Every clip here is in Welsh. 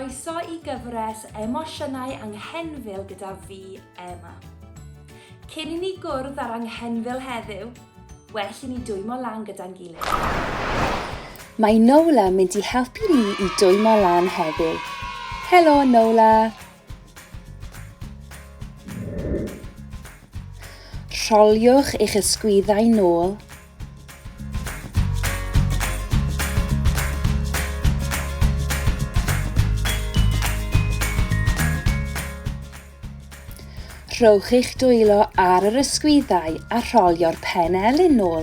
Croeso I gyfres emosiynau anghenfil gyda fi, Emma. Cyn I ni gwrdd ar anghenfil heddiw, well I ni dwymo lan gyda'n gilydd. Mae Nola mynd I helpu ni I dwymo lan heddiw. Helo Nola! Rholiwch eich ysgwyddau nôl. Rhowch eich dwylo ar yr ysgwyddau a rholio'r penelyn nôl.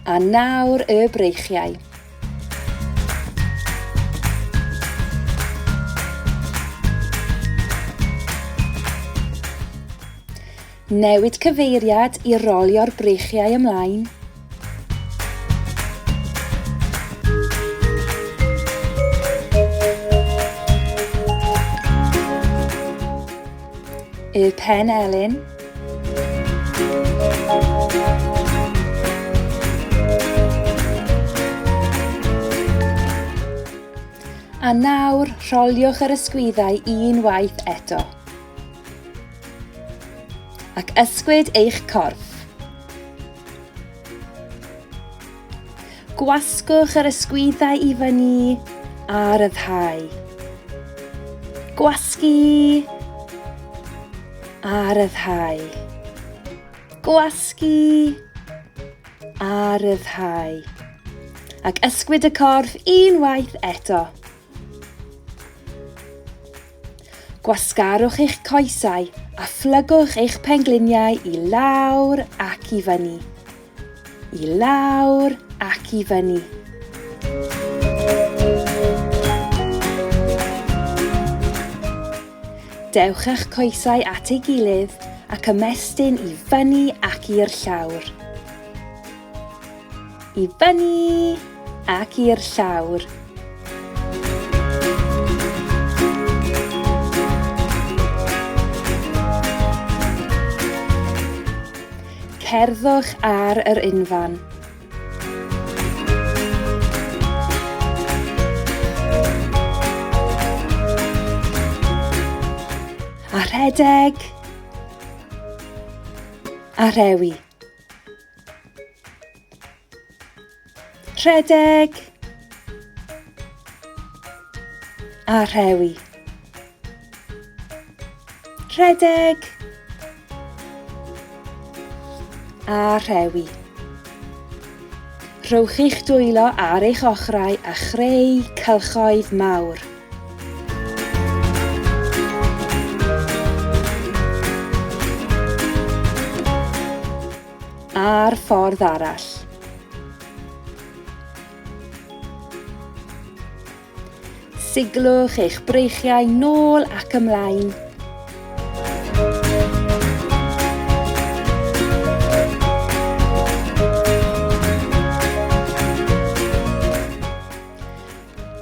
A nawr y breichiau. Newid cyfeiriad I rolio'r breichiau ymlaen. Y penelyn. A nawr rholiwch yr ysgwyddau unwaith eto. Ac ysgwyd eich corff. Gwasgwch yr ysgwyddau I fyny a ryddhau. Gwasgu a ryddhau. Gwasgu a ryddhau. Ac ysgwyd y corff unwaith eto. Gwasgarwch eich coesau a phlygwch eich pengliniau I lawr ac I fyny. I lawr ac I fyny. Dewch eich coesau at ei gilydd ac ymestyn I fyny ac i'r llawr. I fyny ac i'r llawr. Cerddwch ar yr unfan. A rhedeg. A rhewi. Rhedeg. A rhewi. Rhedeg. A rhewi. Rhowch eich dwylo ar eich ochrau a chreu cylchoedd mawr. A'r ffordd arall. Siglwch eich breichiau nôl ac ymlaen.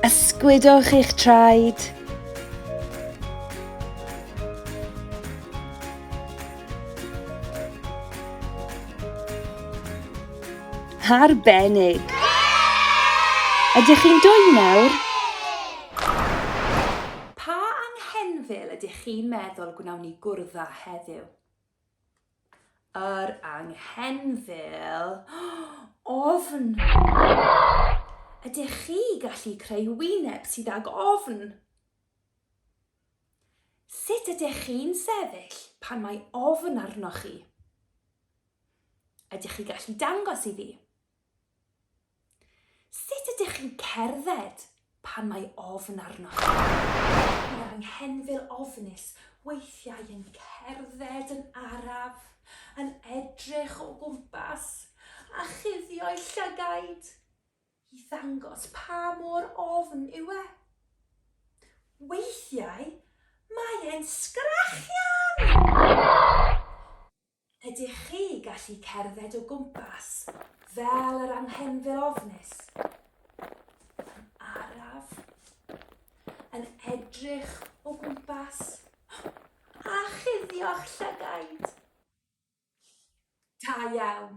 Ysgwydwch eich traed. Arbennig. Ydych chi'n dwy nawr? Pa anghenfil ydych chi'n meddwl gwnawn ni gwrdda heddiw? Yr anghenfil ofn. Ydych chi gallu creu wyneb sydd ag ofn? Sut ydych chi'n sefyll pan mae ofn arnoch chi? Ydych chi gallu dangos I fi? Sut ydych chi'n cerdded pan mae ofn arnoch chi? Mae'r anghenfil ofnus weithiau yn cerdded yn araf, yn edrych o gwmpas a chuddio'i llygaid I ddangos pa mor ofn yw e. Weithiau, mae e'n sgrachian! Ydych chi gallu cerdded o gwmpas fel yr anghenfil ofnus? Yn araf, yn edrych o gwmpas a chuddio'ch llygaid. Da iawn.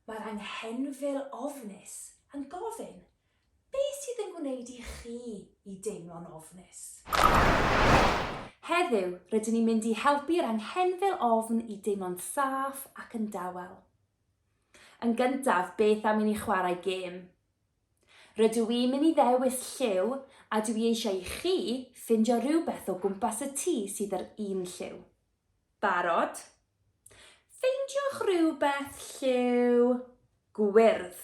Mae'r anghenfil ofnus yn gofyn, beth sydd yn gwneud i chi i deimlo'n ofnus? Heddiw, rydyn ni'n mynd i helpu'r anghenfil ofn i deimlo'n saff ac yn dawel. Yn gyntaf, beth am i ni chwarae gêm? Rydw i'n mynd i ddewis lliw a dwi eisiau i chi ffindio rhywbeth o gwmpas y tŷ sydd ar un lliw. Barod? Ffeindiwch rhywbeth lliw gwyrdd.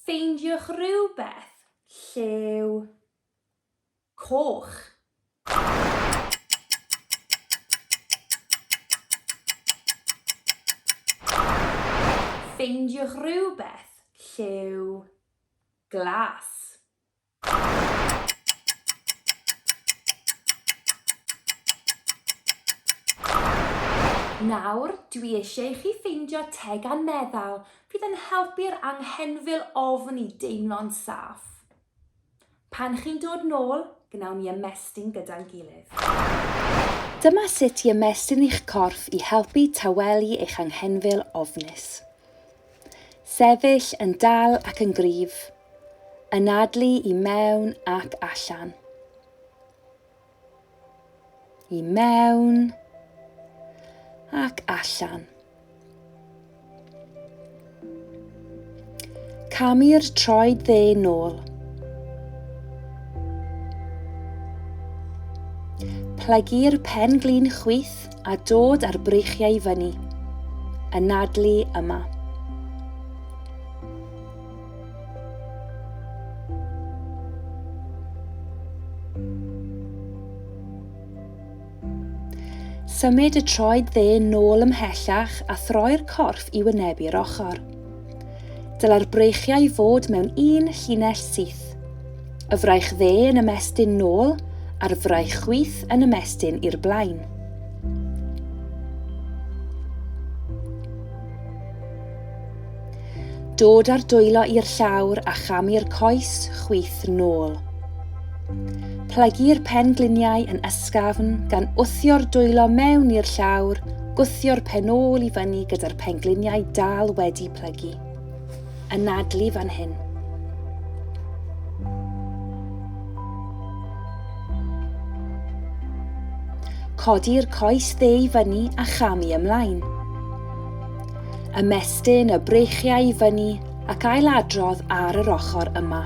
Ffeindiwch rhywbeth lliw coch. Ffeindiwch rhywbeth lliw glas. Nawr, dwi eisiau chi ffeindio tegan meddal fydd yn helpu'r anghenfil ofn i deimlo'n saff. Pan chi'n dod nôl, gnawn ni ymestyn gyda'n gilydd. Dyma sut i ymestyn eich corff i helpu tawelu eich anghenfil ofnus. Sefyll yn dal ac yn gryf. Anadlu i mewn ac allan. I mewn ac allan. Camu'r troed dde nôl. Plygu'r pen glin chwith a dod â'r breichiau fyny. Anadlu yma. Symud y troed dde nôl ymhellach a throi'r corff i wynebu'r ochr. Dylai'r breichiau fod mewn un llinell syth. Y fraich dde yn ymestyn nôl a'r fraich chwith yn ymestyn i'r blaen. Dod â'r dwylo i'r llawr a chamu'r coes chwith nôl. Plygu'r pen gliniau yn ysgafn gan wthio'r dwylo mewn i'r llawr, gwthio'r pen ôl i fyny gyda'r pen gliniau dal wedi plygu. Anadlu fan hyn. Codi'r coes dde i fyny a chamu ymlaen. Ymestyn y breichiau i fyny ac ailadrodd ar yr ochr yma.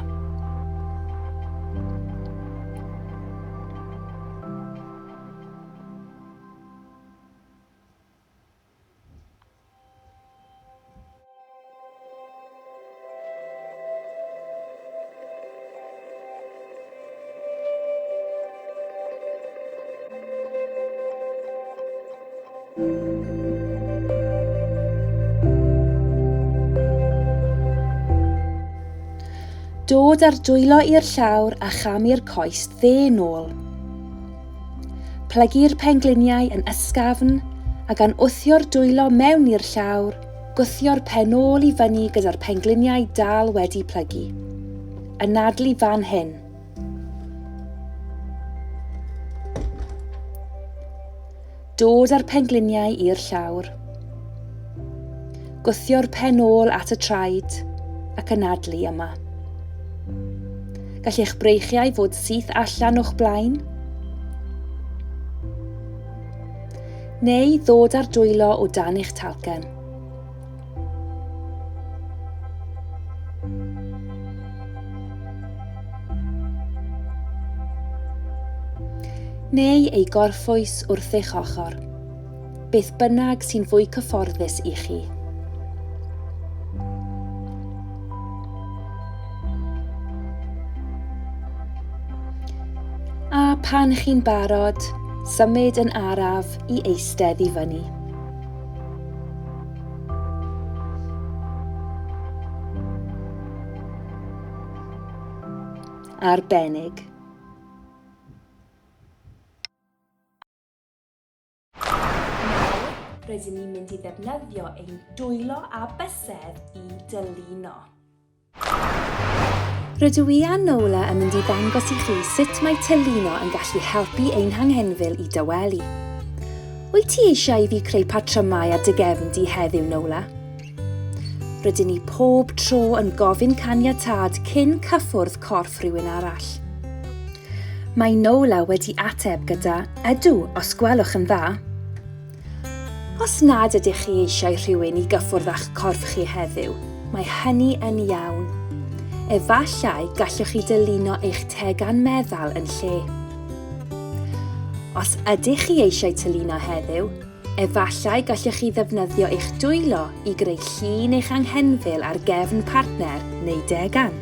Dod â'r dwylo i'r llawr a chamu'r coes dde nôl. Plygu'r pengliniau yn ysgafn a gan wthio'r dwylo mewn i'r llawr, gwthio'r pen ôl i fyny gyda'r pengliniau dal wedi plygu. Anadlu fan hyn. Dod â'r pengliniau i'r llawr. Gwthio'r pen ôl at y traed ac anadlu yma. Gall eich breichiau fod syth allan o'ch blaen? Neu ddod â'r dwylo o dan eich talcen? Neu ei gorffwys wrth eich ochr? Beth bynnag sy'n fwy cyfforddus i chi. A pan chi'n barod, symud yn araf i eistedd i fyny. Arbennig. Nawr, rydyn ni'n mynd i ddefnyddio ein dwylo a bysedd i dyluno. Rydw i a Nola yn mynd i ddangos i chi sut mae teluno yn gallu helpu ein hanghenfil i dywelu. Wyt ti eisiau i fi creu patrymau ar dy gefn di heddiw, Nola? Rydyn ni pob tro yn gofyn caniatâd cyn cyffwrdd corff rhywun arall. Mae Nola wedi ateb gyda ydw os gwelwch yn dda. Os nad ydych chi eisiau rhywun i gyffwrdd â'ch corff chi heddiw, mae hynny yn iawn. Efallai gallwch chi dyluno eich tegan meddal yn lle. Os ydych chi eisiau tyluno heddiw, efallai gallwch chi ddefnyddio eich dwylo i greu llun eich anghenfil ar gefn partner neu degan.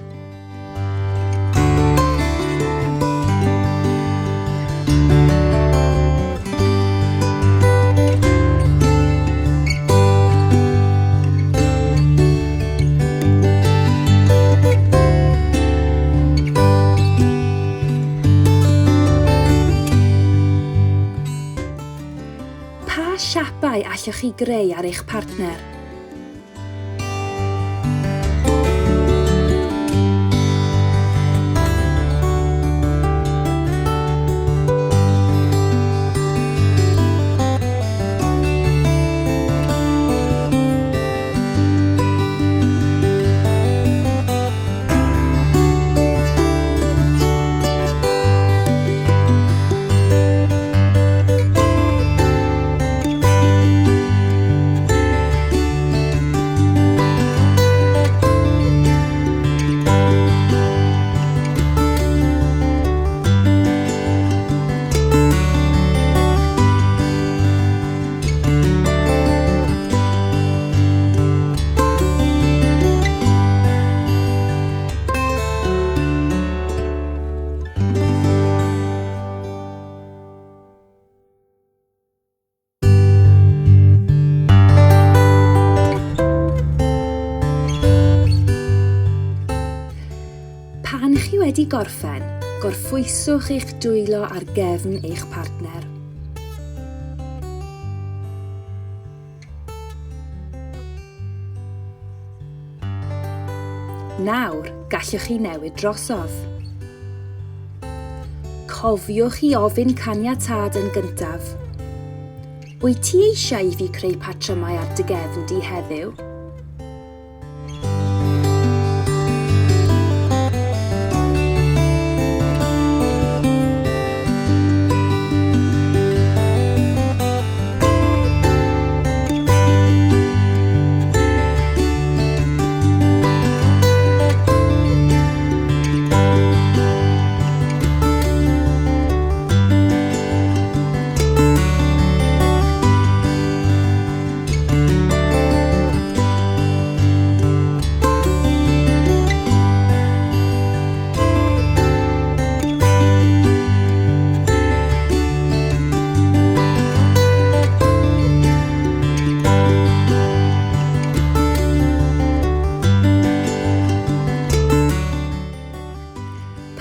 Pa siapau allwch chi greu ar eich partner? Pan chi wedi gorffen, gorffwyswch eich dwylo ar gefn eich partner. Nawr, gallwch chi newid drosodd. Cofiwch i ofyn caniatâd yn gyntaf. Wyt ti eisiau i fi creu patrymau ar dy gefn di heddiw?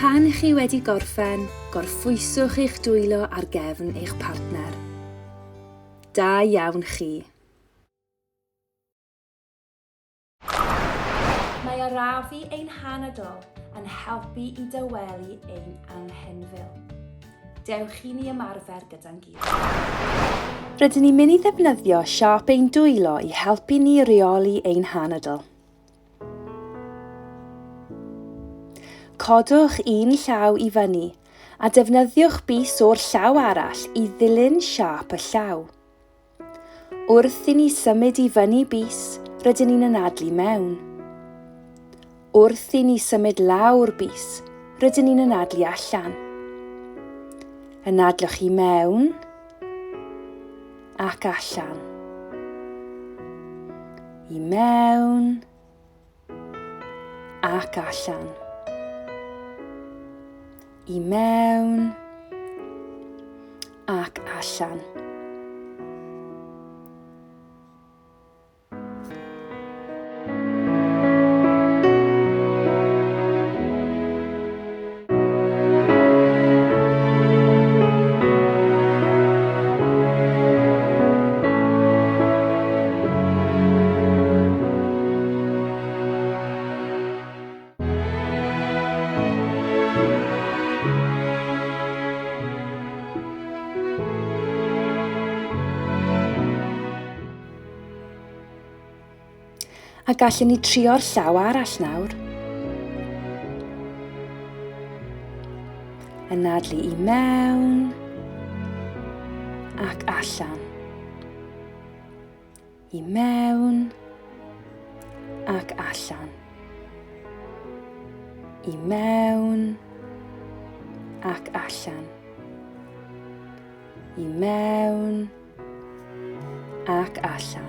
Pan chi wedi gorffen, gorffwyswch eich dwylo ar gefn eich partner. Da iawn chi. Mae arafu ein hanadl yn helpu i dywelu ein anghenfil. Dewch i ni ymarfer gyda'n gilydd. Rydyn ni'n mynd i ddefnyddio siap ein dwylo i helpu ni reoli ein hanadl. Codwch un llaw i fyny a defnyddiwch bys o'r llaw arall i ddilyn siap y llaw. Wrth i ni symud i fyny bys, rydyn ni'n anadlu mewn. Wrth i ni symud lawr bys, rydyn ni'n anadlu allan. Anadlwch i mewn ac allan. I mewn ac allan. I mewn ac allan. A gallwn ni trio'r llaw arall nawr. Anadlu I mewn ac allan. I mewn ac allan. I mewn ac allan. I mewn ac allan.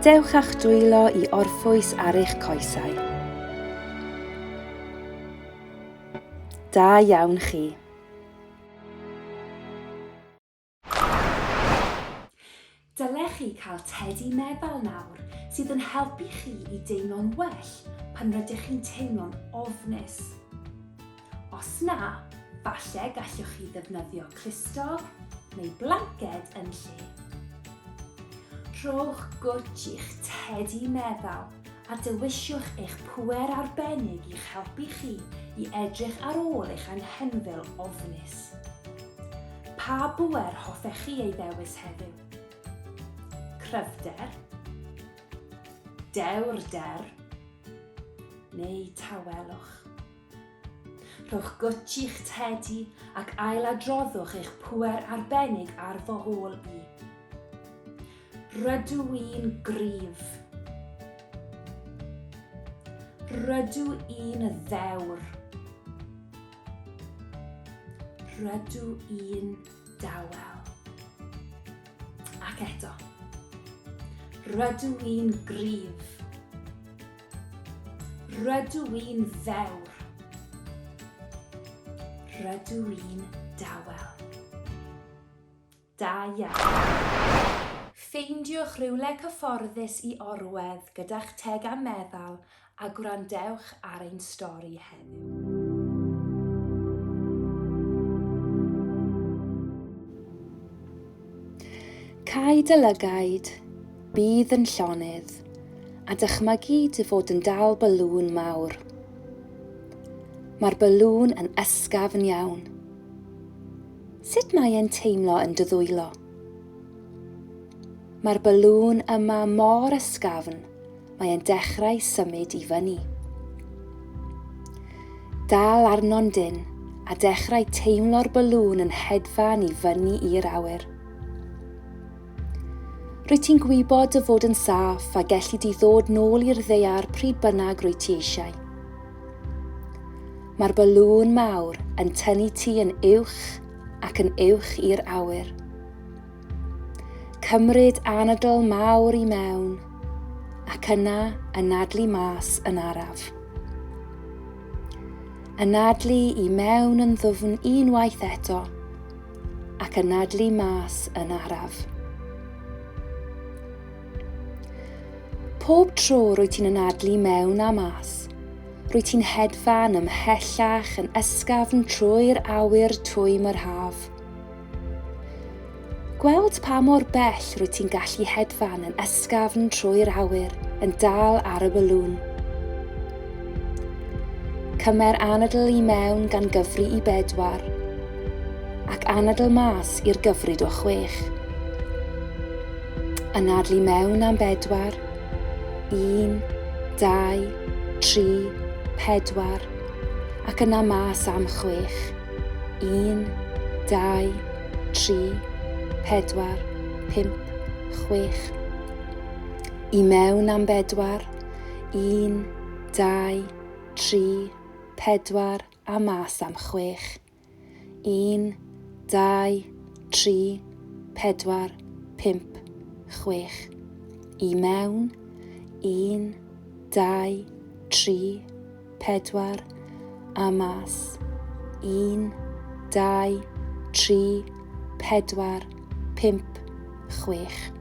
Dewch a'ch dwylo I orffwys ar eich coesau. Da iawn chi. Dylech chi cael tedi meddal nawr sydd yn helpu chi I deimlo'n well pan rydych chi'n teimlo'n ofnus. Os na, falle gallwch chi ddefnyddio clustog neu blanced yn lle. Rhowch gwtch i'ch tedi meddal a dewisiwch eich pŵer arbennig i'ch helpu chi I edrych ar ôl eich anghenfil ofnus. Pa bŵer hoffech chi ei ddewis heddiw? Cryfder, dewrder neu tawelwch. Rhowch gwtch i'ch tedi ac ailadroddwch eich pŵer arbennig ar fy hôl I. Rydw i'n gryf. Rydw i'n ddewr. Rydw i'n dawel. Ac eto. Rydw i'n gryf. Rydw i'n ddewr. Rydw i'n dawel. Da iawn. Ffeindiwch rywle cyfforddus I orwedd gyda'ch teg a meddal a gwrandewch ar ein stori heddiw. Cai dy lygaid, bydd yn llonydd, a dychmygu dy fod yn dal balŵn mawr. Mae'r balŵn yn ysgafn iawn. Sut mae e'n teimlo yn dy ddwylo? Mae'r balŵn yma mor ysgafn, mae e'n dechrau symud I fyny. Dal arno'n dyn a dechrau teimlo'r balŵn yn hedfan I fyny i'r awyr. Rwyt ti'n gwybod dy fod yn saff a gellu di ddod nôl i'r ddaear pryd bynnag rwyt ti eisiau. Mae'r balŵn mawr yn tynnu ti yn uwch ac yn uwch i'r awyr. Cymryd anadl mawr I mewn, ac yna anadlu mas yn araf. Anadlu I mewn yn ddwfn unwaith eto, ac anadlu mas yn araf. Pob tro rwyt ti'n anadlu mewn a mas, rwyt ti'n hedfan ymhellach yn ysgafn trwy'r awyr twym yr haf. Gweld pa mor bell rwyt ti'n gallu hedfan yn ysgafn trwy'r awyr yn dal ar y balŵn. Cymer anadl I mewn gan gyfri I 4 ac anadl mas i'r gyfrid o 6. Anadlu mewn am 4, 1, 2, 3, 4 ac yna mas am 6. 1, 2, 3, 4, 5, 6. I mewn am 4, 1, 2, 3, 4 a mas am 6. 1, 2, 3, 4, 5, 6. I mewn, 1, 2, 3, 4 a mas. 1, 2, 3, 4, 5, 6.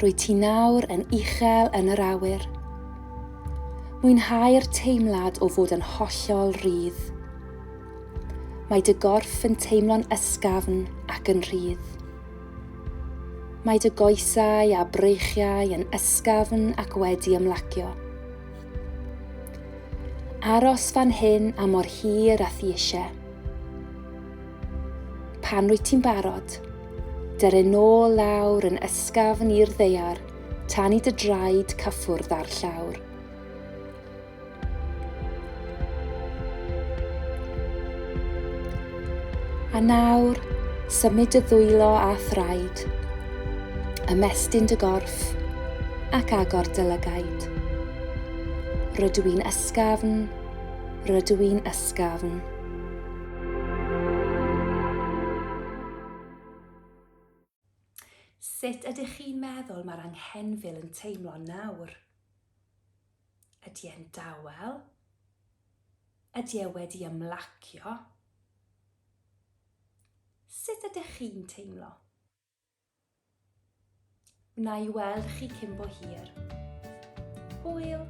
Rwyt ti nawr yn uchel yn yr awyr. Mwynhau'r teimlad o fod yn hollol rhydd. Mae dy gorff yn teimlo'n ysgafn ac yn rhydd. Mae dy goesau a breichiau yn ysgafn ac wedi ymlacio. Aros fan hyn am mor hir a thi eisiau. Pan wyt ti'n barod, dere nôl lawr yn ysgafn i'r ddaear tan I dy draed cyffwrdd ar llawr. A nawr, symud dy ddwylo a thraed, ymestyn dy gorff ac agor dy lygaid. Rydw i'n ysgafn, rydw i'n ysgafn. Sut ydych chi'n meddwl mae'r anghenfil yn teimlo nawr? Ydy e'n dawel? Ydy e wedi ymlacio? Sut ydych chi'n teimlo? Wna I weld chi cyn bo hir. Hwyl!